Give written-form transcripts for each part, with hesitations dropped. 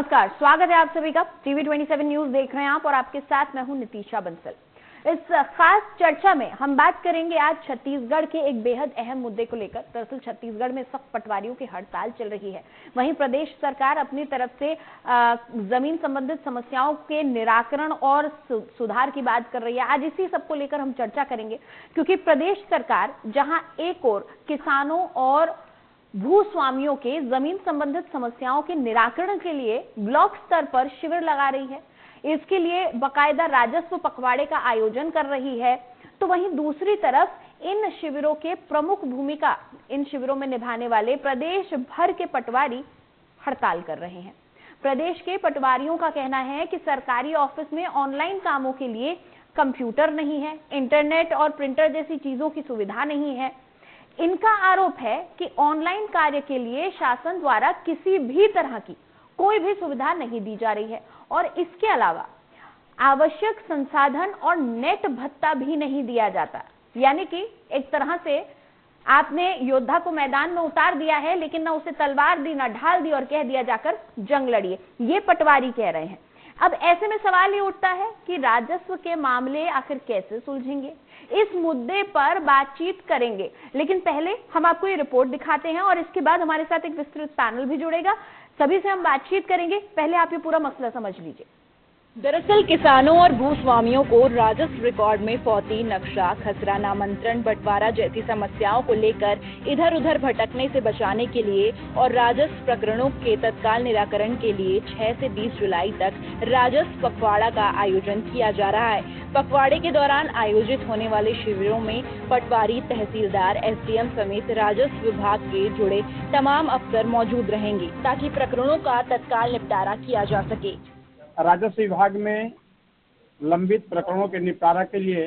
नमस्कार, स्वागत है आप सभी का। टीवी 27 न्यूज देख रहे हैं आप और आपके साथ मैं हूं नितीशा बंसल। इस खास चर्चा में हम बात करेंगे आज छत्तीसगढ़ के एक बेहद अहम मुद्दे को लेकर। दरअसल छत्तीसगढ़ में सख्त पटवारियों की हड़ताल चल रही है। वहीं प्रदेश सरकार अपनी तरफ से जमीन संबंधित समस्याओं के निराकरण और सुधार की बात कर रही है। आज इसी सब को लेकर हम चर्चा करेंगे, क्योंकि प्रदेश सरकार जहां एक ओर किसानों और भूस्वामियों के जमीन संबंधित समस्याओं के निराकरण के लिए ब्लॉक स्तर पर शिविर लगा रही है, इसके लिए बकायदा राजस्व पखवाड़े का आयोजन कर रही है, तो वहीं दूसरी तरफ इन शिविरों के प्रमुख भूमिका इन शिविरों में निभाने वाले प्रदेश भर के पटवारी हड़ताल कर रहे हैं। प्रदेश के पटवारियों का कहना है कि सरकारी ऑफिस में ऑनलाइन कामों के लिए कंप्यूटर नहीं है, इंटरनेट और प्रिंटर जैसी चीजों की सुविधा नहीं है। इनका आरोप है कि ऑनलाइन कार्य के लिए शासन द्वारा किसी भी तरह की कोई भी सुविधा नहीं दी जा रही है और इसके अलावा आवश्यक संसाधन और नेट भत्ता भी नहीं दिया जाता। यानी कि एक तरह से आपने योद्धा को मैदान में उतार दिया है, लेकिन ना उसे तलवार दी, ना ढाल दी और कह दिया जाकर जंग लड़िए। ये पटवारी कह रहे हैं। अब ऐसे में सवाल ये उठता है कि राजस्व के मामले आखिर कैसे सुलझेंगे। इस मुद्दे पर बातचीत करेंगे, लेकिन पहले हम आपको ये रिपोर्ट दिखाते हैं और इसके बाद हमारे साथ एक विस्तृत पैनल भी जुड़ेगा। सभी से हम बातचीत करेंगे। पहले आप ये पूरा मसला समझ लीजिए। दरअसल किसानों और भूस्वामियों को राजस्व रिकॉर्ड में फौती, नक्शा, खसरा, नामांतरण, बंटवारा जैसी समस्याओं को लेकर इधर उधर भटकने से बचाने के लिए और राजस्व प्रकरणों के तत्काल निराकरण के लिए 6 से 20 जुलाई तक राजस्व पखवाड़ा का आयोजन किया जा रहा है। पखवाड़े के दौरान आयोजित होने वाले शिविरों में पटवारी, तहसीलदार, एसडीएम समेत राजस्व विभाग के जुड़े तमाम अफसर मौजूद रहेंगे, ताकि प्रकरणों का तत्काल निपटारा किया जा सके। राजस्व विभाग में लंबित प्रकरणों के निपटारा के लिए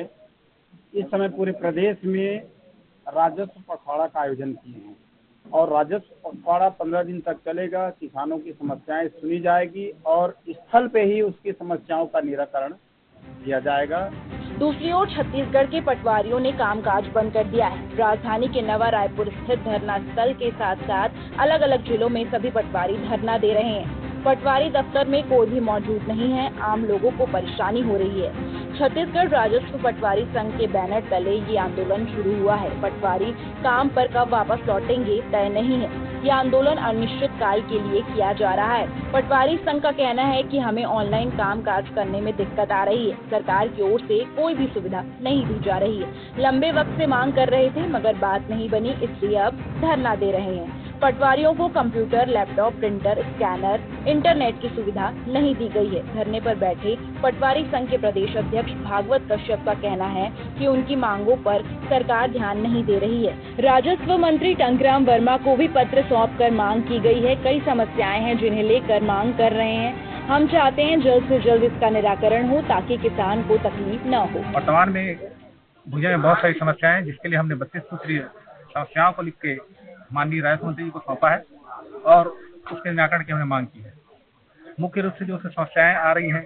इस समय पूरे प्रदेश में राजस्व पखवाड़ा का आयोजन किए हैं और राजस्व पखवाड़ा 15 दिन तक चलेगा। किसानों की समस्याएं सुनी जाएगी और स्थल पे ही उसकी समस्याओं का निराकरण किया जाएगा। दूसरी ओर छत्तीसगढ़ के पटवारियों ने कामकाज बंद कर दिया है। राजधानी के नवा रायपुर स्थित धरना स्थल के साथ साथ अलग अलग जिलों में सभी पटवारी धरना दे रहे हैं। पटवारी दफ्तर में कोई भी मौजूद नहीं है। आम लोगों को परेशानी हो रही है। छत्तीसगढ़ राजस्व पटवारी संघ के बैनर तले ये आंदोलन शुरू हुआ है। पटवारी काम पर कब वापस लौटेंगे तय नहीं है। ये आंदोलन अनिश्चित काल के लिए किया जा रहा है। पटवारी संघ का कहना है कि हमें ऑनलाइन काम काज करने में दिक्कत आ रही है। सरकार की ओर से कोई भी सुविधा नहीं दी जा रही है। लंबे वक्त से मांग कर रहे थे मगर बात नहीं बनी, इसलिए अब धरना दे रहे हैं। पटवारियों को computer, laptop, printer, scanner, internet की सुविधा नहीं दी गई है। धरने पर बैठे पटवारी संघ के प्रदेश अध्यक्ष भागवत कश्यप का कहना है कि उनकी मांगों पर सरकार ध्यान नहीं दे रही है। राजस्व मंत्री टंकराम वर्मा को भी पत्र सौंपकर मांग की गई है। कई समस्याएं हैं जिन्हें लेकर मांग कर रहे हैं। हम चाहते हैं जल्द से जल्द इसका निराकरण हो ताकि किसान को तकलीफ न हो। वर्तमान में भुजा में बहुत सारी समस्याएं हैं, जिसके लिए हमने 32 सूत्रीय समस्याओं को लिख के माननीय राजस्व मंत्री जी को सौंपा है और उसके निराकरण की हमने मांग की है। मुख्य रूप से जो समस्याएं आ रही हैं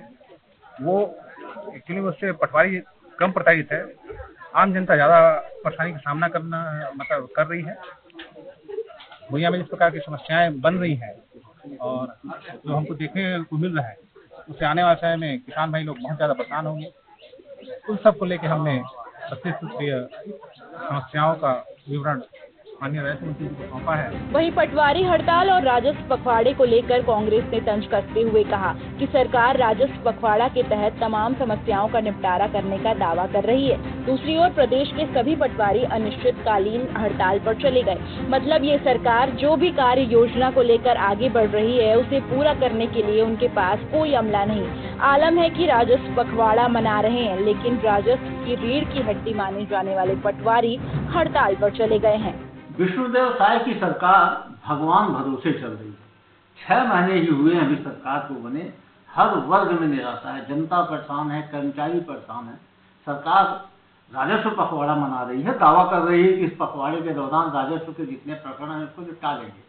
वो एक्चुअली उससे पटवारी कम प्रताड़ित है। आम जनता ज्यादा परेशानी का सामना कर रही है। भुइयां में जिस प्रकार की समस्याएं बन रही हैं और जो हमको देखने को मिल रहा है, उससे आने वाले समय में किसान भाई लोग बहुत ज्यादा परेशान होंगे। उन सब को लेकर हमने 32 सूत्रीय समस्याओं का विवरण माननीय राजस्व मंत्री को सौंपा है। वहीं पटवारी हड़ताल और राजस्व पखवाड़े को लेकर कांग्रेस ने तंज कसते हुए कहा कि सरकार राजस्व पखवाड़ा के तहत तमाम समस्याओं का निपटारा करने का दावा कर रही है। दूसरी ओर प्रदेश के सभी पटवारी अनिश्चितकालीन हड़ताल पर चले गए। मतलब ये सरकार जो भी कार्य योजना को लेकर आगे बढ़ रही है उसे पूरा करने के लिए उनके पास कोई अमला नहीं। आलम है कि राजस्व पखवाड़ा मना रहे हैं, लेकिन राजस्व की रीढ़ की हड्डी माने जाने वाले पटवारी हड़ताल पर चले गए हैं। विष्णुदेव साय की सरकार भगवान भरोसे चल रही है। 6 महीने ही हुए अभी सरकार को बने। हर वर्ग में निराशा है, जनता परेशान है, कर्मचारी परेशान है। सरकार राजस्व पखवाड़ा मना रही है, दावा कर रही है कि इस पखवाड़े के दौरान राजस्व के जितने प्रकरण हैं उसको निपटा लेंगे।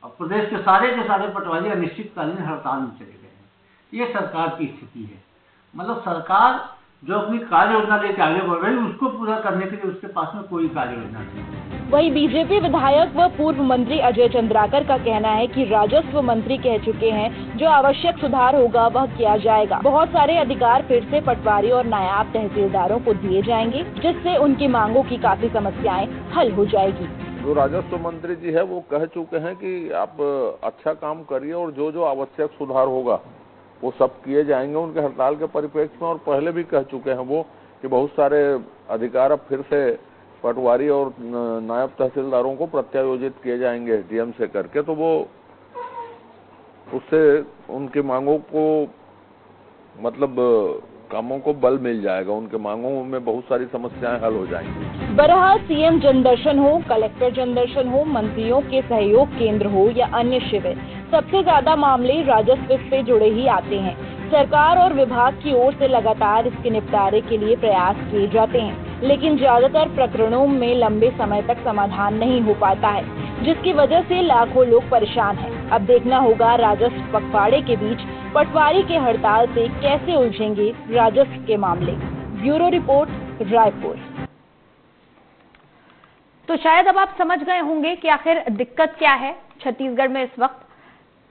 और प्रदेश के सारे पटवारी अनिश्चितकालीन हड़ताल में चले गए हैं। ये सरकार की स्थिति है। मतलब सरकार जो अपनी कार्य योजना लेके आगे बढ़ रही है उसको पूरा करने के लिए उसके पास में कोई कार्य योजना नहीं। वहीं बीजेपी विधायक व पूर्व मंत्री अजय चंद्राकर का कहना है कि राजस्व मंत्री कह चुके हैं जो आवश्यक सुधार होगा वह किया जाएगा। बहुत सारे अधिकार फिर से पटवारी और नायब तहसीलदारों को दिए जाएंगे, जिससे उनकी मांगों की काफी समस्याएं हल हो जाएगी। जो राजस्व मंत्री जी है वो कह चुके हैं कि आप अच्छा काम करिए और जो जो आवश्यक सुधार होगा वो सब किए जाएंगे उनके हड़ताल के परिप्रेक्ष्य में। और पहले भी कह चुके हैं वो कि बहुत सारे अधिकार अब फिर से पटवारी और नायब तहसीलदारों को प्रत्यायोजित किए जाएंगे डीएम से करके, तो वो उससे उनकी मांगों को मतलब कामों को बल मिल जाएगा, उनके मांगों में बहुत सारी समस्याएं हल हो जाएंगी। बहरहाल सीएम जनदर्शन हो, कलेक्टर जनदर्शन हो, मंत्रियों के सहयोग केंद्र हो या अन्य शिविर, सबसे ज्यादा मामले राजस्व से जुड़े ही आते हैं। सरकार और विभाग की ओर से लगातार इसके निपटारे के लिए प्रयास किए जाते हैं, लेकिन ज्यादातर प्रकरणों में लंबे समय तक समाधान नहीं हो पाता है, जिसकी वजह से लाखों लोग परेशान हैं। अब देखना होगा राजस्व पखवाड़े के बीच पटवारी के हड़ताल से कैसे उलझेंगे राजस्व के मामले। Bureau report, Raipur. तो शायद अब आप समझ गए होंगे कि आखिर दिक्कत क्या है छत्तीसगढ़ में इस वक्त।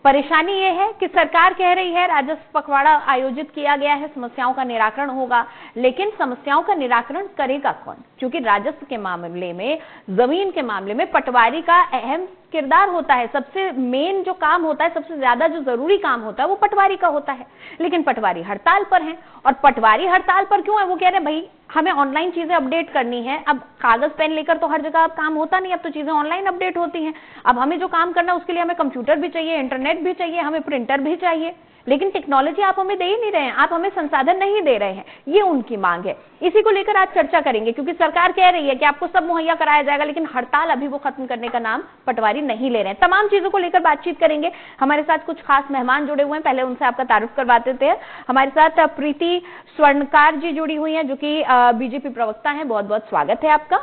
परेशानी ये है कि सरकार कह रही है राजस्व पखवाड़ा आयोजित किया गया है, समस्याओं का निराकरण होगा, लेकिन समस्याओं का निराकरण करेगा कौन? क्योंकि राजस्व के मामले में, जमीन के मामले में पटवारी का अहम किरदार होता है। सबसे मेन जो काम होता है, सबसे ज्यादा जो जरूरी काम होता है वो पटवारी का होता है। लेकिन पटवारी हड़ताल पर हैं, और पटवारी हड़ताल पर क्यों है? वो कह रहे हैं भाई हमें ऑनलाइन चीजें अपडेट करनी है। अब कागज पेन लेकर तो हर जगह अब काम होता नहीं, अब तो चीजें ऑनलाइन अपडेट होती हैं। अब हमें जो काम करना है उसके लिए हमें कंप्यूटर भी चाहिए, इंटरनेट भी चाहिए, हमें प्रिंटर भी चाहिए, लेकिन टेक्नोलॉजी आप हमें दे ही नहीं रहे हैं, आप हमें संसाधन नहीं दे रहे हैं। ये उनकी मांग है। इसी को लेकर आज चर्चा करेंगे, क्योंकि सरकार कह रही है कि आपको सब मुहैया कराया जाएगा, लेकिन हड़ताल अभी वो खत्म करने का नाम पटवारी नहीं ले रहे हैं। तमाम चीजों को लेकर बातचीत करेंगे। हमारे साथ कुछ खास मेहमान जुड़े हुए हैं, पहले उनसे आपका तारुफ करवा देते हैं। हमारे साथ प्रीति स्वर्णकार जी जुड़ी हुई हैं, जो कि बीजेपी प्रवक्ता हैं। बहुत बहुत स्वागत है आपका।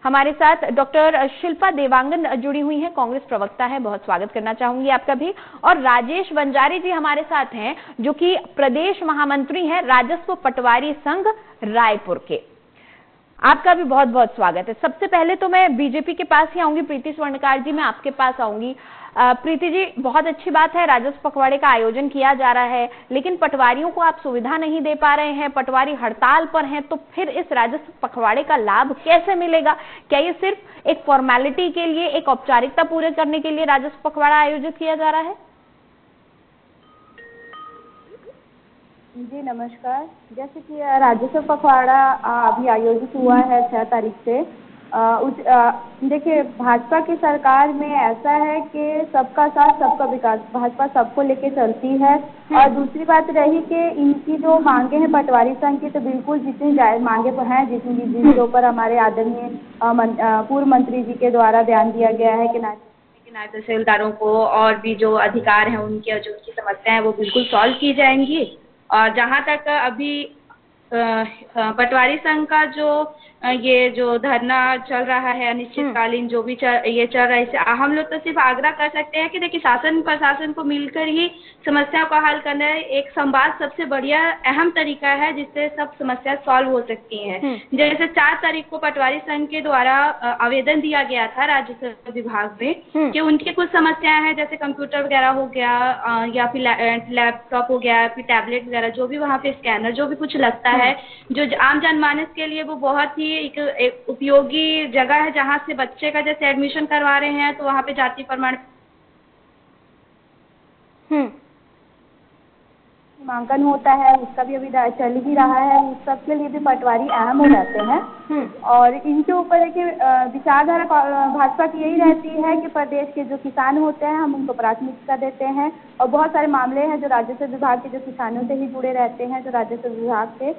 हमारे साथ डॉक्टर शिल्पा देवांगन जुड़ी हुई हैं, कांग्रेस प्रवक्ता है, बहुत स्वागत करना चाहूंगी आपका भी। और राजेश बंजारी जी हमारे साथ हैं, जो कि प्रदेश महामंत्री हैं राजस्व पटवारी संघ रायपुर के। आपका भी बहुत बहुत स्वागत है। सबसे पहले तो मैं बीजेपी के पास ही आऊंगी। प्रीति स्वर्णकार जी, मैं आपके पास आऊंगी। प्रीति जी, बहुत अच्छी बात है राजस्व पखवाड़े का आयोजन किया जा रहा है, लेकिन पटवारियों को आप सुविधा नहीं दे पा रहे हैं, पटवारी हड़ताल पर हैं, तो फिर इस राजस्व पखवाड़े का लाभ कैसे मिलेगा? क्या ये सिर्फ एक फॉर्मेलिटी के लिए, एक औपचारिकता पूरे करने के लिए राजस्व पखवाड़ा आयोजित किया जा रहा है? जी नमस्कार। जैसे कि राजस्व पखवाड़ा अभी आयोजित हुआ है 6 तारीख से। देखिए, भाजपा की सरकार में ऐसा है कि सबका साथ सबका विकास, भाजपा सबको लेके चलती है। और दूसरी बात रही कि इनकी जो मांगे हैं पटवारी संघ की, तो बिल्कुल जितनी जायज मांगे तो हैं, जिनके ऊपर हमारे आदरणीय पूर्व मंत्री जी के द्वारा बयान दिया गया है कि नायब तहसीलदारों को और भी जो अधिकार हैं उनकी, जो उनकी समस्याएं हैं वो बिल्कुल सॉल्व की जाएंगी। और जहाँ तक अभी पटवारी संघ का ये जो धरना चल रहा है अनिश्चितकालीन, जो भी ये चल रहा है, इसे हम लोग तो सिर्फ आग्रह कर सकते हैं कि देखिए शासन प्रशासन को मिलकर ही समस्या का हल करना है। एक संवाद सबसे बढ़िया अहम तरीका है जिससे सब समस्या सॉल्व हो सकती हैं। जैसे 4 तारीख को पटवारी संघ के द्वारा आवेदन दिया गया था राजस्व विभाग में कि उनकी कुछ समस्याएं हैं, जैसे कंप्यूटर वगैरह हो गया, या फिर लैपटॉप हो गया, फिर टैबलेट वगैरह, जो भी वहाँ पे स्कैनर, जो भी कुछ लगता है, जो आम जनमानस के लिए वो बहुत ही एक उपयोगी जगह है, जहाँ से बच्चे का जैसे एडमिशन करवा रहे हैं तो वहाँ पे जाति प्रमाण नामांकन होता है, उसका भी अभी चल ही रहा है। उस सब के लिए भी पटवारी अहम हो जाते हैं। और इनके ऊपर देखिए विचारधारा भाजपा की यही रहती है कि प्रदेश के जो किसान होते हैं हम उनको प्राथमिकता देते हैं। और बहुत सारे मामले हैं जो राजस्व विभाग के, जो किसानों से ही जुड़े रहते हैं, जो राजस्व विभाग से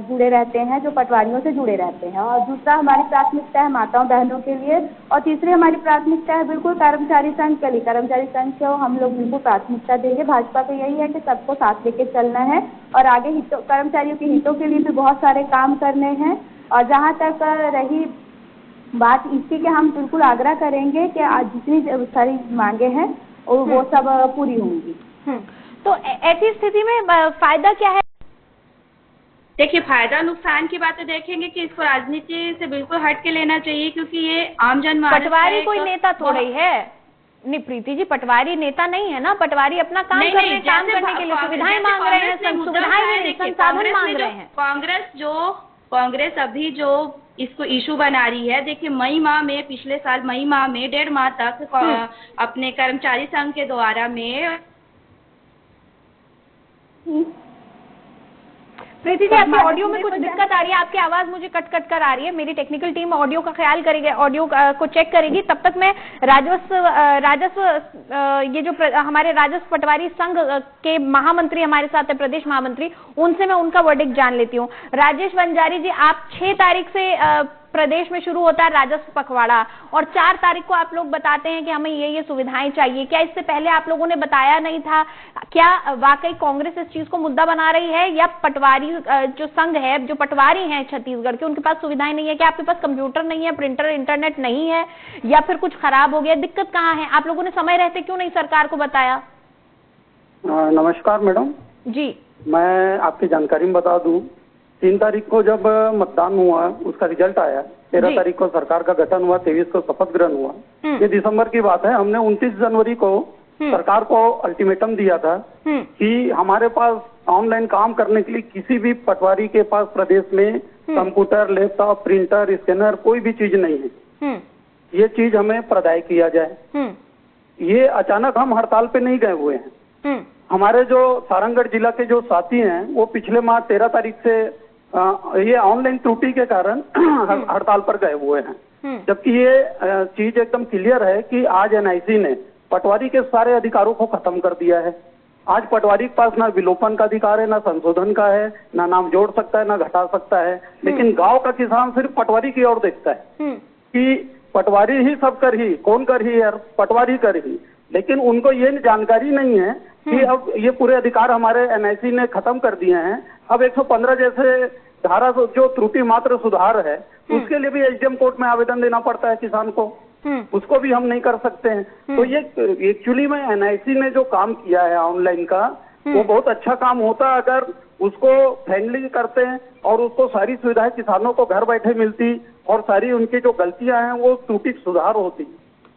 जुड़े रहते हैं, जो पटवारियों से जुड़े रहते हैं। और दूसरा हमारी प्राथमिकता है माताओं बहनों के लिए। और तीसरी हमारी प्राथमिकता है बिल्कुल कर्मचारी संघ के लिए। कर्मचारी संघ को हम लोग बिल्कुल प्राथमिकता देंगे। भाजपा को यही है कि सबको साथ लेके चलना है और आगे कर्मचारियों के हितों के लिए भी बहुत सारे काम करने हैं। और जहाँ तक रही बात इसकी कि हम बिल्कुल आग्रह करेंगे कि आज जितनी सारी मांगे हैं वो सब पूरी होंगी। तो ऐसी स्थिति में फायदा क्या है? देखिए, फायदा नुकसान की बातें देखेंगे कि इसको राजनीति से बिल्कुल हट के लेना चाहिए, क्योंकि ये आम जनमानस पटवारी कोई नेता थोड़ा ही है। नहीं प्रीति जी, पटवारी नेता नहीं है ना, पटवारी अपना काम कर रहे हैं, काम करने के लिए सुविधाएं मांग रहे हैं, सुविधाएं संसाधन मांग रहे हैं। कांग्रेस अभी जो इसको इशू बना रही है, देखिए मई माह में, पिछले साल मई माह में 1.5 माह तक अपने कर्मचारी संघ के द्वारा में प्रीति जी, आपके ऑडियो में कुछ दिक्कत आ रही है, आपकी आवाज मुझे कट कट कर आ रही है। मेरी टेक्निकल टीम ऑडियो का ख्याल करेगी, ऑडियो को चेक करेगी। तब तक मैं राजस्व ये जो हमारे राजस्व पटवारी संघ के महामंत्री हमारे साथ है, प्रदेश महामंत्री, उनसे मैं उनका वर्डिक्ट जान लेती हूँ। राजेश वंजारी जी, आप 6 तारीख से प्रदेश में शुरू होता है राजस्व पखवाड़ा और 4 तारीख को आप लोग बताते हैं कि हमें ये सुविधाएं चाहिए। क्या इससे पहले आप लोगों ने बताया नहीं था? क्या वाकई कांग्रेस इस चीज को मुद्दा बना रही है, या पटवारी जो संघ है, जो पटवारी हैं छत्तीसगढ़ के, उनके पास सुविधाएं नहीं है? क्या आपके पास कंप्यूटर नहीं है, प्रिंटर, इंटरनेट नहीं है, या फिर कुछ खराब हो गया? दिक्कत कहाँ है? आप लोगों ने समय रहते क्यों नहीं सरकार को बताया? नमस्कार मैडम जी, मैं आपकी जानकारी में बता दूं, 3 तारीख को जब मतदान हुआ, उसका रिजल्ट आया, 13 तारीख को सरकार का गठन हुआ, 23 को शपथ ग्रहण हुआ। ये दिसंबर की बात है। हमने 29 जनवरी को सरकार को अल्टीमेटम दिया था कि हमारे पास ऑनलाइन काम करने के लिए किसी भी पटवारी के पास प्रदेश में कंप्यूटर, लैपटॉप, प्रिंटर, स्कैनर कोई भी चीज नहीं है। ये चीज हमें प्रदाय किया जाए। ये अचानक हम हड़ताल पे नहीं गए हुए हैं। हमारे जो सारंगढ़ जिला के जो साथी हैं, वो पिछले माह 13 तारीख से ये ऑनलाइन त्रुटि के कारण हड़ताल पर गए हुए हैं। जबकि ये चीज एकदम क्लियर है कि आज एनआईसी ने पटवारी के सारे अधिकारों को खत्म कर दिया है। आज पटवारी के पास ना विलोपन का अधिकार है, ना संशोधन का है, ना नाम जोड़ सकता है, ना घटा सकता है। लेकिन गांव का किसान सिर्फ पटवारी की ओर देखता है कि पटवारी ही सब कर ही, कौन कर ही यार, पटवारी कर ही। लेकिन उनको ये जानकारी नहीं है कि अब ये पूरे अधिकार हमारे एनआईसी ने खत्म कर दिए हैं। अब 115 जैसे धारा जो त्रुटि मात्र सुधार है, उसके लिए भी एसडीएम कोर्ट में आवेदन देना पड़ता है किसान को, उसको भी हम नहीं कर सकते हैं। तो ये एक्चुअली में एनआईसी ने जो काम किया है ऑनलाइन का, वो बहुत अच्छा काम होता अगर उसको फ्रेंडली करते हैं और उसको सारी सुविधाएं किसानों को घर बैठे मिलती और सारी उनकी जो गलतियां हैं वो त्रुटि सुधार होती।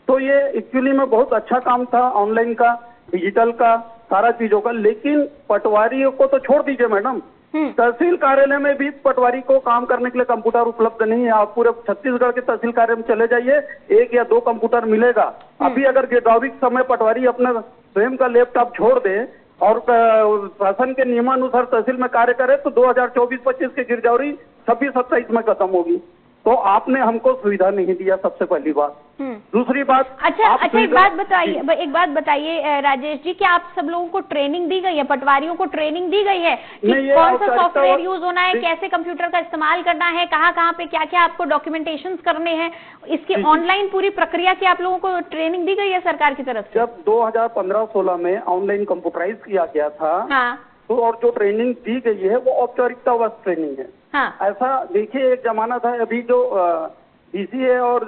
तो ये एक्चुअली में बहुत अच्छा काम था ऑनलाइन का, डिजिटल का, सारा चीजों का। लेकिन पटवारियों को तो छोड़ दीजिए मैडम, तहसील कार्यालय में भी पटवारी को काम करने के लिए कंप्यूटर उपलब्ध नहीं है। आप पूरे छत्तीसगढ़ के तहसील कार्यालय में चले जाइए, 1 या 2 कंप्यूटर मिलेगा। अभी अगर गिरदावरी समय पटवारी अपना स्वयं का लैपटॉप छोड़ दे और शासन के नियमानुसार तहसील में कार्य करे तो 2024-25 की गिरदावरी 26-27 में खत्म होगी। तो आपने हमको सुविधा नहीं दिया, सबसे पहली बात। दूसरी बात, अच्छा एक बात बताइए राजेश जी, क्या आप सब लोगों को ट्रेनिंग दी गई है? पटवारियों को ट्रेनिंग दी गई है कि कौन सा सॉफ्टवेयर यूज होना है, कैसे कंप्यूटर का इस्तेमाल करना है, कहाँ पे क्या क्या आपको डॉक्यूमेंटेशन करने हैं, इसकी ऑनलाइन पूरी प्रक्रिया की आप लोगों को ट्रेनिंग दी गई है सरकार की तरफ से? जब 2015-16 में ऑनलाइन कंप्यूटराइज किया गया था, तो और जो ट्रेनिंग दी गई है वो औपचारिकता ट्रेनिंग है। ऐसा देखिए, एक जमाना था, अभी जो बीसीए और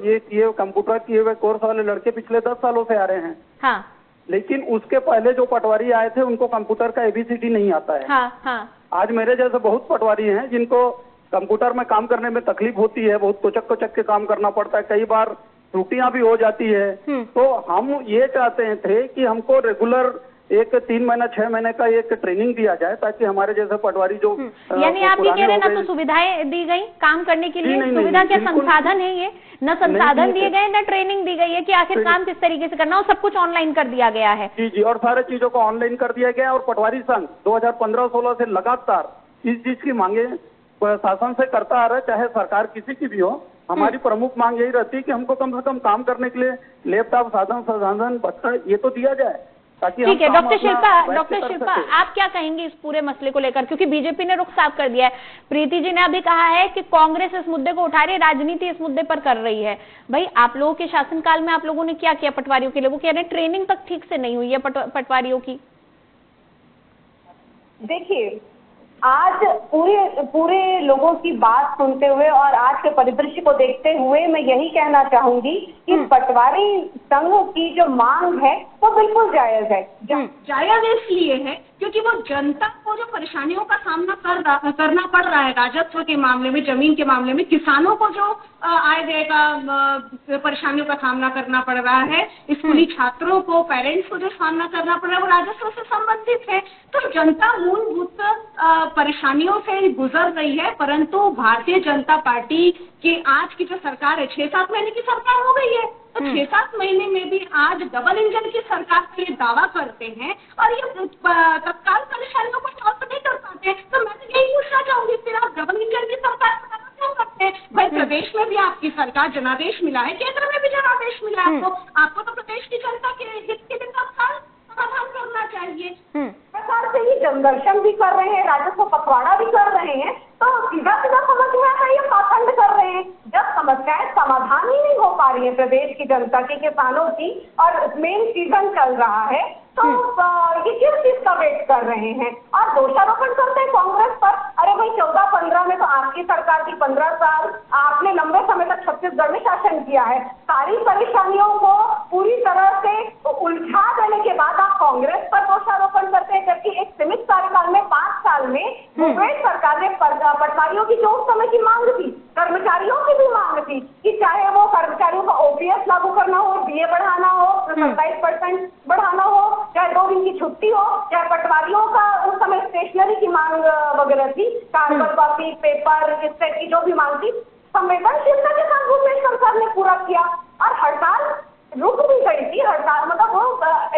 ये कंप्यूटर किए हुए कोर्स वाले लड़के पिछले 10 सालों से आ रहे हैं। लेकिन उसके पहले जो पटवारी आए थे उनको कंप्यूटर का ABCD नहीं आता है। आज मेरे जैसे बहुत पटवारी हैं जिनको कंप्यूटर में काम करने में तकलीफ होती है, बहुत कोचक के काम करना पड़ता है, कई बार त्रुटियां भी हो जाती है। तो हम ये चाहते थे कि हमको रेगुलर एक 3 महीना 6 महीने का एक ट्रेनिंग दिया जाए, ताकि हमारे जैसे पटवारी जो यानी आप ये कह रहे हैं ना, तो सुविधाएं दी गई काम करने के लिए? सुविधा क्या संसाधन है? ये न संसाधन दिए गए, न ट्रेनिंग दी गई है कि आखिर काम किस तरीके से करना हो, सब कुछ ऑनलाइन कर दिया गया है। जी, और सारे चीजों को ऑनलाइन कर दिया गया। और पटवारी संघ 2015-16 से लगातार इस चीज की मांगे शासन से करता आ रहा है, चाहे सरकार किसी की भी हो। हमारी प्रमुख मांग यही रहती है कि हमको कम से कम काम करने के लिए लैपटॉप, साधन भत्ता ये तो दिया जाए। ठीक है, डॉक्टर शिल्पा आप क्या कहेंगे इस पूरे मसले को लेकर, क्योंकि बीजेपी ने रुख साफ कर दिया है। प्रीति जी ने अभी कहा है कि कांग्रेस इस मुद्दे को उठा रही है, राजनीति इस मुद्दे पर कर रही है। भाई, आप लोगों के शासनकाल में आप लोगों ने क्या किया पटवारियों के लिए? वो कह रहे हैं ट्रेनिंग तक ठीक से नहीं हुई है पटवारियों की। देखिए, आज पूरे लोगों की बात सुनते हुए और आज के परिदृश्य को देखते हुए मैं यही कहना चाहूंगी कि पटवारी संघ की जो मांग है वो बिल्कुल जायज है। जायज इसलिए है क्योंकि वो जनता को जो परेशानियों का सामना करना पड़ रहा है, राजस्व के मामले में, जमीन के मामले में, किसानों को जो आय व्यय का परेशानियों का सामना करना पड़ रहा है, स्कूली छात्रों को, पेरेंट्स को जो सामना करना पड़ रहा है, वो राजस्व से संबंधित है। तो जनता मूलभूत परेशानियों से गुजर रही है, परंतु भारतीय जनता पार्टी की आज की जो सरकार है, 6-7 महीने की सरकार हो गई है, तो 6-7 महीने में भी आज डबल इंजन की सरकार के लिए दावा करते हैं और ये तत्काल परेशानियों को सॉल्व नहीं कर पाते। तो मैं तो यही पूछना चाहूंगी, फिर आप डबल इंजन की सरकार क्यों करते हैं? भाई प्रदेश में भी आपकी सरकार जनादेश मिला है, केंद्र में भी जनादेश मिला है, आपको तो प्रदेश की जनता के हित के लिए तत्काल समाधान करना चाहिए। प्रकार से ही जनदर्शन भी कर रहे हैं, राजस्व पखवाड़ा भी कर रहे हैं, तो सीधा सीधा समझ में आता है ये पाखंड कर रहे हैं। जब समस्याएं समाधान ही नहीं हो पा रही है प्रदेश की जनता की, किसानों की, और मेन सीजन चल रहा है, तो ये किस चीज का वेट कर रहे हैं? और दोषारोपण करते हैं कांग्रेस पर। अरे भाई 14-15 में तो आपकी सरकार की 15 साल, आपने लंबे समय तक छत्तीसगढ़ में शासन किया है, सारी परेशानियों को पूरी तरह से उलझा देने के बाद आप कांग्रेस पर दोषारोपण करते हैं, जबकि एक सीमित कार्यकाल में 5 साल में भूपेश सरकार ने पटवारियों की जो उस समय की मांग थी, कर्मचारियों की भी मांग थी कि चाहे वो कर्मचारियों का ओपीएस लागू करना हो, डीए बढ़ाना हो, 27% बढ़ाना हो, चाहे 2 दिन की छुट्टी हो, चाहे पटवारियों का उस समय स्टेशनरी की मांग वगैरह थी, कार्बन कॉपी, पेपर, इस टाइप की जो भी मांग थी, संवेदनशीलता के साथ भूपेश सरकार ने पूरा किया और हड़ताल रुक भी गई थी। हड़ताल मतलब वो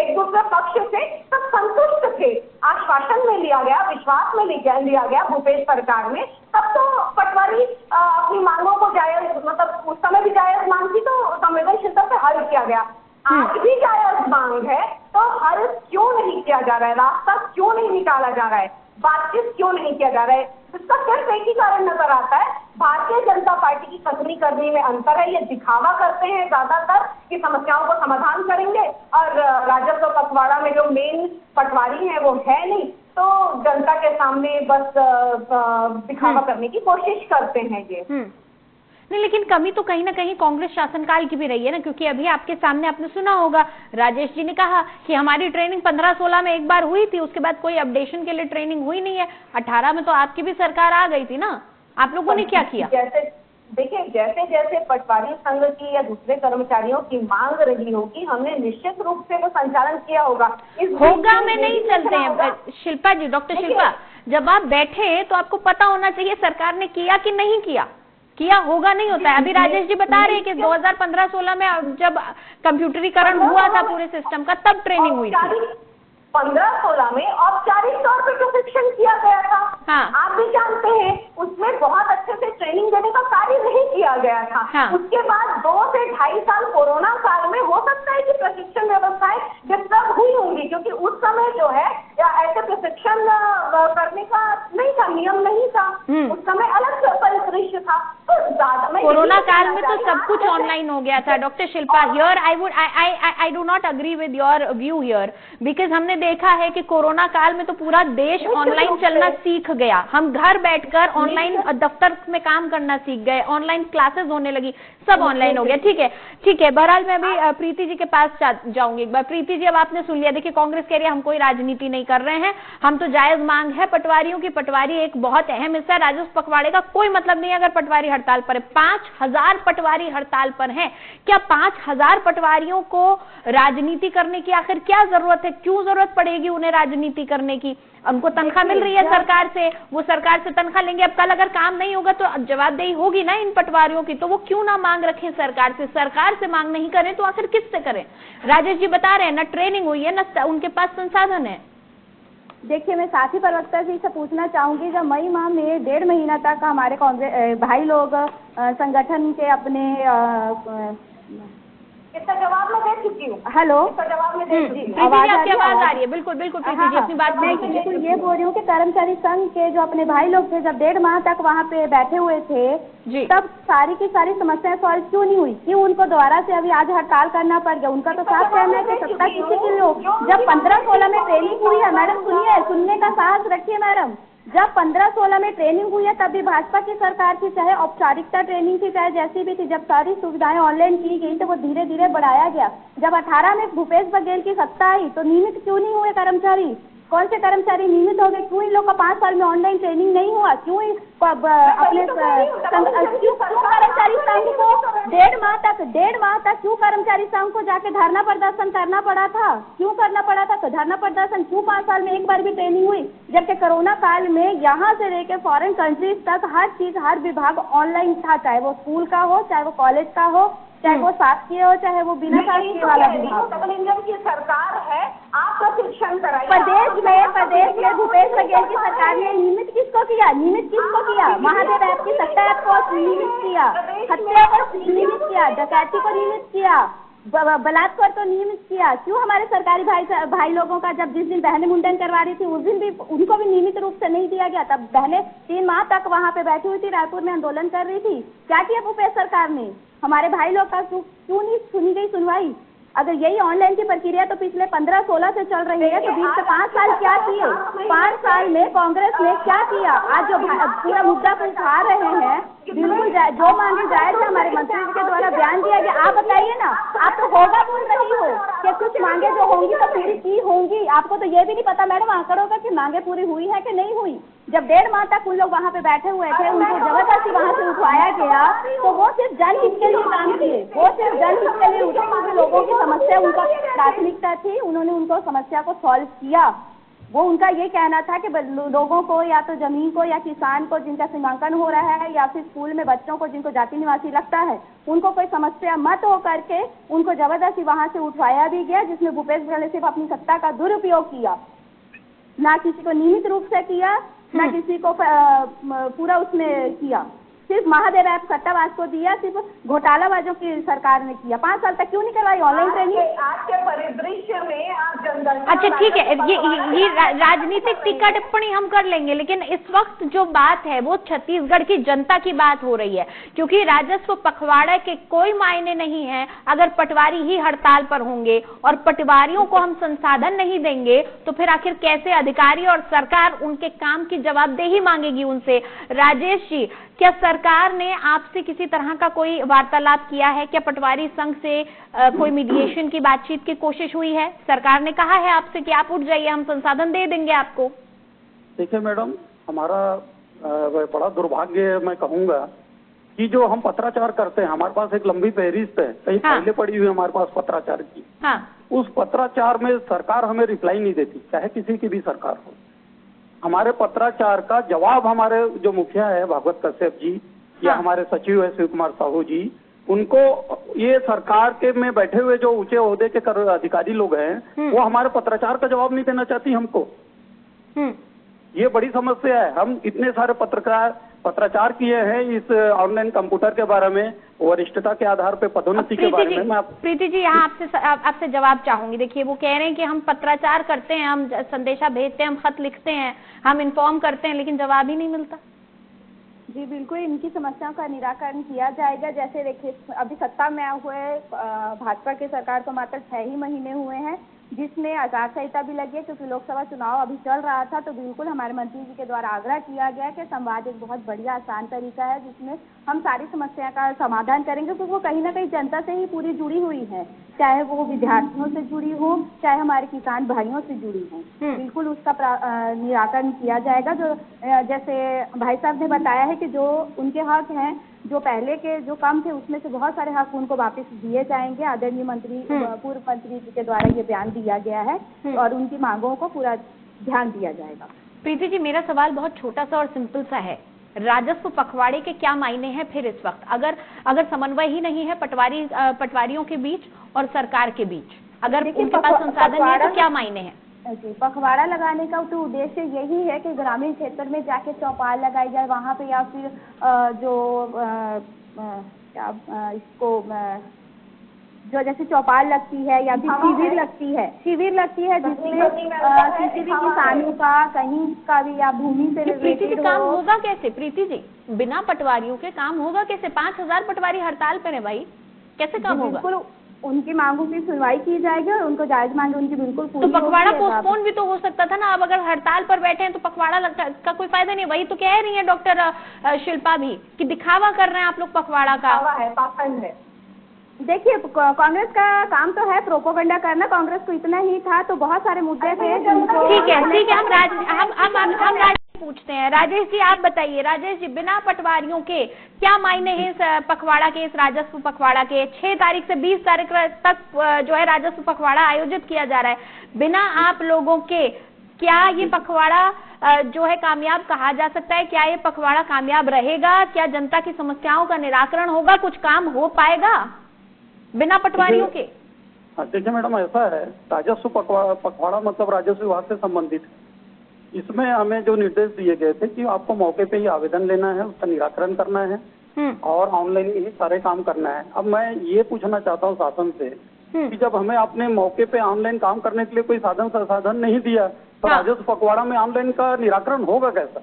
एक दूसरे पक्ष से सब संतुष्ट थे, आश्वासन में लिया गया, विश्वास में लिया गया भूपेश सरकार ने, तब तो पटवारी अपनी मांगों को जायज, मतलब उस समय भी जायज मांग थी तो संवेदनशीलता से हल किया गया। आज भी जायज मांग है तो हल क्यों नहीं किया जा रहा है? रास्ता क्यों नहीं निकाला जा रहा है? बातचीत क्यों नहीं किया जा रहा है? इसका सिर्फ एक ही कारण नजर आता है, भारतीय जनता पार्टी की कसरत करने में अंतर है। ये दिखावा करते हैं ज्यादातर कि समस्याओं को समाधान करेंगे, और राजस्व पखवाड़ा में जो मेन पटवारी है वो है नहीं, तो जनता के सामने बस दिखावा करने की कोशिश करते हैं ये। नहीं, लेकिन कमी तो कहीं ना कहीं कांग्रेस शासनकाल की भी रही है ना, क्योंकि अभी आपके सामने आपने सुना होगा राजेश जी ने कहा कि हमारी ट्रेनिंग 15-16 में एक बार हुई थी, उसके बाद कोई अपडेशन के लिए ट्रेनिंग हुई नहीं है। 18 में तो आपकी भी सरकार आ गई थी ना, आप लोगों ने क्या किया? देखिए, जैसे जैसे पटवारी संघ की या दूसरे कर्मचारियों की मांग रही होगी, हमने निश्चित रूप से वो संचालन किया होगा। होगा में नहीं चलते हैं शिल्पा जी, डॉक्टर शिल्पा, जब आप बैठे तो आपको पता होना चाहिए सरकार ने किया कि नहीं किया। किया होगा नहीं होता है। अभी राजेश जी बता रहे हैं कि 2015-16 में जब कंप्यूटरीकरण हुआ था पूरे सिस्टम का, तब ट्रेनिंग हुई थी। 15-16 में औपचारिक तौर पर प्रशिक्षण किया गया था। हाँ। आप भी जानते हैं उसमें बहुत अच्छे से ट्रेनिंग देने का कार्य नहीं किया गया था। हाँ। उसके बाद 2 से 2.5 साल कोरोना काल में हो सकता है कि प्रशिक्षण व्यवस्थाएं डिस्टर्ब हुई होंगी, क्योंकि उस समय जो है या ऐसे प्रशिक्षण करने का नहीं था, नियम नहीं था, उस समय अलग परिदृश्य था। तो ज्यादा कोरोना काल में तो सब कुछ ऑनलाइन हो गया था। Doctor Shilpa, here I do not agree with your view here, because हमने देखा है कि कोरोना काल में तो पूरा देश ऑनलाइन चलना सीख गया। हम घर बैठकर ऑनलाइन दफ्तर में काम करना सीख गए, ऑनलाइन क्लासेस होने लगी, सब ऑनलाइन हो गया। ठीक है। बहरहाल मैं अभी प्रीति जी के पास जाऊंगी एक बार। प्रीति जी, अब आपने सुन लिया, देखिए कांग्रेस कह रही है हम कोई राजनीति नहीं कर रहे हैं, हम तो जायज मांग है पटवारियों की। पटवारी एक बहुत अहम हिस्सा है, राजस्व पखवाड़े का कोई मतलब नहीं है अगर पटवारी हड़ताल पर है। 5000 पटवारी हड़ताल पर हैं। क्या 5000 पटवारियों को राजनीति करने की आखिर क्या जरूरत है? क्यों जरूरत पड़ेगी उन्हें राजनीति करने की? उनको तनख्वाह मिल रही है सरकार से, वो सरकार से तनख्वाह लेंगे। अब कल अगर काम नहीं होगा तो जवाबदेही होगी ना इन पटवारियों की, तो वो क्यों ना मांग रखें सरकार से मांग नहीं करें तो आखिर किससे करें? राजेश जी बता रहे हैं ना ट्रेनिंग हुई है, ना उनके पास संसाधन है। देखिए, मैं साथी प्रवक्ता जी से पूछना चाहूंगी, जब मई माह में 1.5 महीना तक हमारे कांग्रेस भाई लोग संगठन के अपने इसका जवाब मैं दे चुकी हूँ। हेलो, इसका जवाब मैं दे चुकी हूँ। आवाज आ रही है? बिल्कुल प्रीति जी अपनी बात मैं बिल्कुल ये बोल रही हूँ कि कर्मचारी संघ के जो अपने भाई लोग थे, जब 1.5 माह तक वहाँ पे बैठे हुए थे, तब सारी की सारी समस्याएं सॉल्व क्यों नहीं हुई? क्यों उनको दोबारा से अभी आज हड़ताल करना पड़ गया? उनका तो साफ कहना है कि सत्ता किसी के लोग, जब 15-16 में ट्रेनिंग हुई है, मैडम सुनिए, सुनने का साहस रखिए मैडम, जब 15-16 में ट्रेनिंग हुई है तब भी भाजपा की सरकार थी, चाहे औपचारिकता ट्रेनिंग थी चाहे जैसी भी थी, जब सारी सुविधाएं ऑनलाइन की गई तो वो धीरे धीरे बढ़ाया गया। जब 18 में भूपेश बघेल की सत्ता आई तो नियमित क्यों नहीं हुए कर्मचारी? कौन से कर्मचारी नियमित हो गए? क्यों इन लोग का 5 साल में ऑनलाइन ट्रेनिंग नहीं हुआ? क्यों अपने कर्मचारी संघ को 1.5 माह तक क्यों कर्मचारी संघ को जाके धरना प्रदर्शन करना पड़ा था? क्यों करना पड़ा था? तो धरना प्रदर्शन क्यों 5 साल में एक बार भी ट्रेनिंग हुई? जबकि कोरोना काल में यहाँ से लेकर फॉरेन कंट्रीज तक हर चीज, हर विभाग ऑनलाइन था, चाहे वो स्कूल का हो, चाहे वो कॉलेज का हो, चाहे वो शासकीय हो, चाहे वो बिना शासकीय वाला विभाग। कमलिंगम की सरकार है, आपका शिक्षण कराइए। प्रदेश में भूपेश बघेल की सरकार ने नियमित किसको किया? महादेव ऐप की सट्टा ऐप को नियमित किया, हत्या को नियमित किया, डकैती को नियमित किया, बलात्कार को नियमित किया। क्यों हमारे सरकारी भाई लोगों का जब जिस दिन बहनें मुंडन करवा रही थी उस दिन भी उनको भी नियमित रूप से नहीं दिया गया? तब बहनें 3 माह तक वहाँ पे बैठी हुई थी, रायपुर में आंदोलन कर रही थी। क्या किया भूपेश सरकार ने? हमारे भाई लोग का क्यों नहीं सुनी गई सुनवाई? अगर यही ऑनलाइन की प्रक्रिया तो पिछले 15-16 से चल रही है, तो 20 से 5 साल क्या किए? 5 साल में कांग्रेस ने क्या किया? आज जो पूरा मुद्दा को उठा रहे हैं, बिल्कुल जो मांगे जायज है, हमारे मंत्री जी के द्वारा बयान दिया गया। आप बताइए ना, आप तो होगा बोल रही हो कि कुछ मांगे जो होंगी तो पूरी की होंगी। आपको तो ये भी नहीं पता मैडम आंकड़ों का कि मांगे पूरी हुई है कि नहीं हुई। जब 1.5 माह तक उन लोग वहाँ पे बैठे हुए थे, उनको जबरदस्ती वहाँ से उठवाया गया, तो वो सिर्फ जनहित के लिए काम किए, वो सिर्फ जनहित के लिए उठे, क्योंकि लोगों की समस्या उनका प्राथमिकता थी। उन्होंने उनको समस्या को सॉल्व किया। वो उनका ये कहना था कि लोगों को या तो जमीन को या किसान को जिनका सीमांकन हो रहा है, या फिर स्कूल में बच्चों को जिनको जाति निवासी लगता है, उनको कोई समस्या मत हो करके उनको जबरदस्ती वहाँ से उठवाया भी गया, जिसमें भूपेश बघेल ने सिर्फ अपनी सत्ता का दुरुपयोग किया, ना किसी को नियमित रूप से किया, ना किसी को पूरा उसमें किया। सिर्फ महादेव ऐप सट्टाबाज को दिया, सिर्फ घोटालाबाजों की सरकार ने किया। 5 साल तक क्यों नहीं करवाई ऑनलाइन ट्रेनिंग? आज के परिदृश्य में आप जनगणना। अच्छा ठीक है, ये राजनीतिक टीका टिप्पणी हम कर लेंगे, लेकिन इस वक्त जो बात है वो छत्तीसगढ़ की जनता की बात हो रही है, क्योंकि राजस्व पखवाड़ा के कोई मायने नहीं है अगर पटवारी ही हड़ताल पर होंगे और पटवारियों को हम संसाधन नहीं देंगे, तो फिर आखिर कैसे अधिकारी और सरकार उनके काम की जवाबदेही मांगेगी उनसे। राजेश जी, क्या सरकार ने आपसे किसी तरह का कोई वार्तालाप किया है? क्या पटवारी संघ से कोई मीडिएशन की बातचीत की कोशिश हुई है? सरकार ने कहा है आपसे कि आप उठ जाइए, हम संसाधन दे देंगे आपको? देखिए मैडम, हमारा बड़ा दुर्भाग्य मैं कहूँगा कि जो हम पत्राचार करते हैं, हमारे पास एक लंबी फहरिस्त है, कई फाइलें पड़ी हुई हमारे पास पत्राचार की। हाँ। उस पत्राचार में सरकार हमें रिप्लाई नहीं देती, चाहे किसी की भी सरकार हो। हमारे पत्राचार का जवाब हमारे जो मुखिया है भागवत कश्यप जी, या हमारे सचिव है शिव कुमार साहू जी, उनको ये सरकार के में बैठे हुए जो ऊंचे ओहदे के अधिकारी लोग हैं, वो हमारे पत्राचार का जवाब नहीं देना चाहती हमको। ये बड़ी समस्या है। हम इतने सारे पत्राचार किए हैं इस ऑनलाइन कंप्यूटर के बारे में, वरिष्ठता के आधार पे पदोन्नति के बारे में। प्रीति जी, यहाँ आपसे जवाब चाहूंगी। देखिए, वो कह रहे हैं कि हम पत्राचार करते हैं, हम संदेशा भेजते हैं, हम खत लिखते हैं, हम इन्फॉर्म करते हैं, लेकिन जवाब ही नहीं मिलता। जी बिल्कुल, इनकी समस्याओं का निराकरण किया जाएगा। जैसे देखिए, अभी सत्ता में हुए भाजपा की सरकार को मात्र 6 ही महीने हुए हैं, जिसमें आचार संहिता भी लगी है, क्योंकि लोकसभा चुनाव अभी चल रहा था। तो बिल्कुल हमारे मंत्री जी के द्वारा आग्रह किया गया कि संवाद एक बहुत बढ़िया आसान तरीका है, जिसमें हम सारी समस्या का समाधान करेंगे, क्योंकि वो कहीं ना कहीं जनता से ही पूरी जुड़ी हुई है, चाहे वो विद्यार्थियों से जुड़ी हो, चाहे हमारे किसान भाइयों से जुड़ी हो। बिल्कुल उसका निराकरण किया जाएगा। जो जैसे भाई साहब ने बताया है कि जो उनके हक हैं, जो पहले के जो कम थे, उसमें से बहुत सारे हक उनको वापस दिए जाएंगे। आदरणीय मंत्री पूर्व मंत्री जी के द्वारा ये बयान दिया गया है, और उनकी मांगों को पूरा ध्यान दिया जाएगा। प्रीति जी, मेरा सवाल बहुत छोटा सा और सिंपल सा है। राजस्व पखवाड़े के क्या मायने हैं फिर इस वक्त, अगर समन्वय ही नहीं है पटवारियों के बीच और सरकार के बीच, अगर उनके पास संसाधन है तो क्या मायने हैं? जी, पखवाड़ा लगाने का तो उद्देश्य यही है कि ग्रामीण क्षेत्र में जाके चौपाल लगाई जाए वहाँ पे, या फिर जो जैसे चौपाल लगती है या फिर शिविर लगती है जिसमें किसी भी किसानों का कहीं का भी या भूमि से रिलेटेड काम होगा कैसे? प्रीति जी, बिना पटवारियों के काम होगा कैसे? 5000 पटवारी हड़ताल पर है भाई, कैसे काम होगा? बिल्कुल उनकी मांगों की सुनवाई की जाएगी और उनको जायज मांगे उनकी बिल्कुल पूरी। तो पखवाड़ा पोस्टपोन भी तो हो सकता था ना। अब अगर हड़ताल पर बैठे हैं तो पखवाड़ा का कोई फायदा नहीं। वही तो कह रही है डॉक्टर शिल्पा भी कि दिखावा कर रहे हैं आप लोग पखवाड़ा का। पाखंड है। देखिए, कांग्रेस का काम तो है प्रोपोगंडा करना। कांग्रेस को इतना ही था तो बहुत सारे मुद्दे थे जिनको ठीक है हम राजेश पूछते हैं। राजेश जी आप बताइए, राजेश जी बिना पटवारियों के क्या मायने हैं इस पखवाड़ा के, इस राजस्व पखवाड़ा के? 6 तारीख से 20 तारीख तक जो है राजस्व पखवाड़ा आयोजित किया जा रहा है। बिना आप लोगों के क्या ये पखवाड़ा जो है कामयाब कहा जा सकता है? क्या ये पखवाड़ा कामयाब रहेगा? क्या जनता की समस्याओं का निराकरण होगा? कुछ काम हो पाएगा बिना पटवारियों के? देखिए मैडम, ऐसा है, राजस्व पखवाड़ा मतलब राजस्व विभाग से संबंधित है। इसमें हमें जो निर्देश दिए गए थे कि आपको मौके पे ही आवेदन लेना है, उसका निराकरण करना है और ऑनलाइन ही सारे काम करना है। अब मैं ये पूछना चाहता हूँ शासन से कि जब हमें अपने मौके पे ऑनलाइन काम करने के लिए कोई साधन संसाधन नहीं दिया तो राजस्व पखवाड़ा में ऑनलाइन का निराकरण होगा कैसा?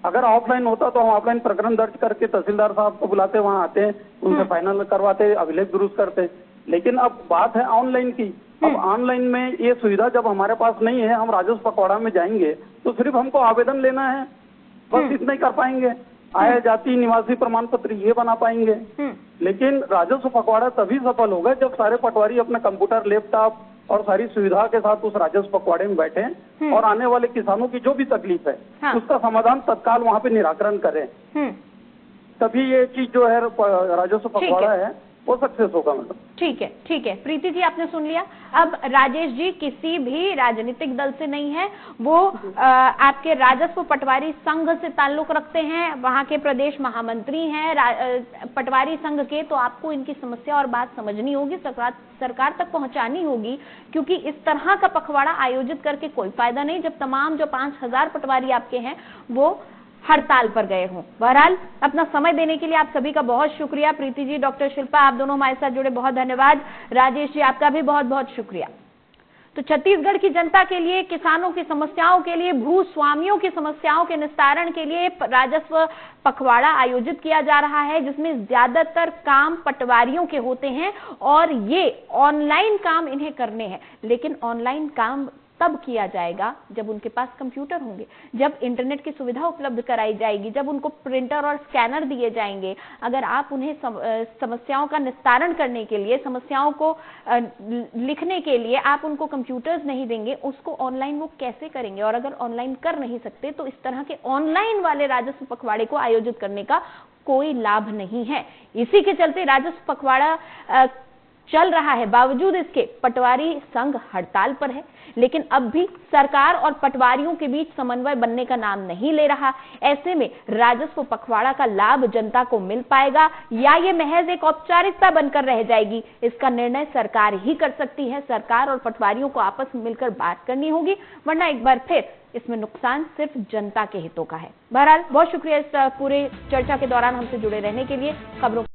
अगर ऑफलाइन होता तो हम ऑफलाइन प्रकरण दर्ज करके तहसीलदार साहब को बुलाते, वहाँ आते, उनसे फाइनल करवाते, अभिलेख दुरुस्त करते। लेकिन अब बात है ऑनलाइन की। अब ऑनलाइन में ये सुविधा जब हमारे पास नहीं है, हम राजस्व पखवाड़ा में जाएंगे तो सिर्फ हमको आवेदन लेना है, बस इतना ही कर पाएंगे। आय जाति निवासी प्रमाण पत्र ये बना पाएंगे। लेकिन राजस्व पखवाड़ा तभी सफल होगा जब सारे पटवारी अपने कंप्यूटर, लैपटॉप और सारी सुविधा के साथ उस राजस्व पखवाड़े में बैठे और आने वाले किसानों की जो भी तकलीफ है उसका समाधान तत्काल वहाँ पे निराकरण करें। तभी ये चीज जो है राजस्व पखवाड़ा है वो सक्सेस होगा मैडम। ठीक है प्रीति जी आपने सुन लिया। अब राजेश जी किसी भी राजनीतिक दल से नहीं है, वो आपके राजस्व पटवारी संघ से ताल्लुक रखते हैं, वहां के प्रदेश महामंत्री हैं पटवारी संघ के। तो आपको इनकी समस्या और बात समझनी होगी, सरकार तक पहुंचानी होगी, क्योंकि इस तरह का पखवाड़ा आयोजित करके कोई फायदा नहीं जब तमाम जो 5000 पटवारी आपके हैं वो हड़ताल पर गए हों। बहरहाल अपना समय देने के लिए आप सभी का बहुत शुक्रिया। प्रीति जी, डॉक्टर शिल्पा, आप दोनों हमारे साथ जुड़े, बहुत धन्यवाद। राजेश जी आपका भी बहुत बहुत शुक्रिया। तो छत्तीसगढ़ की जनता के लिए, किसानों की समस्याओं के लिए, भूस्वामियों की समस्याओं के निस्तारण के लिए राजस्व पखवाड़ा आयोजित किया जा रहा है, जिसमें ज्यादातर काम पटवारियों के होते हैं और ये ऑनलाइन काम इन्हें करने हैं। लेकिन ऑनलाइन काम तब किया जाएगा जब उनके पास कंप्यूटर होंगे, जब इंटरनेट की सुविधा उपलब्ध कराई जाएगी, जब उनको प्रिंटर और स्कैनर दिए जाएंगे। अगर आप उन्हें समस्याओं का निस्तारण करने के लिए, समस्याओं को लिखने के लिए आप उनको कंप्यूटर्स नहीं देंगे, उसको ऑनलाइन वो कैसे करेंगे? और अगर ऑनलाइन कर नहीं सकते तो इस तरह के ऑनलाइन वाले राजस्व पखवाड़े को आयोजित करने का कोई लाभ नहीं है। इसी के चलते राजस्व पखवाड़ा चल रहा है, बावजूद इसके पटवारी संघ हड़ताल पर है। लेकिन अब भी सरकार और पटवारियों के बीच समन्वय बनने का नाम नहीं ले रहा। ऐसे में राजस्व पखवाड़ा का लाभ जनता को मिल पाएगा या ये महज एक औपचारिकता बनकर रह जाएगी, इसका निर्णय सरकार ही कर सकती है। सरकार और पटवारियों को आपस में मिलकर बात करनी होगी, वरना एक बार फिर इसमें नुकसान सिर्फ जनता के हितों का है। बहरहाल बहुत शुक्रिया इस पूरे चर्चा के दौरान हमसे जुड़े रहने के लिए। खबरों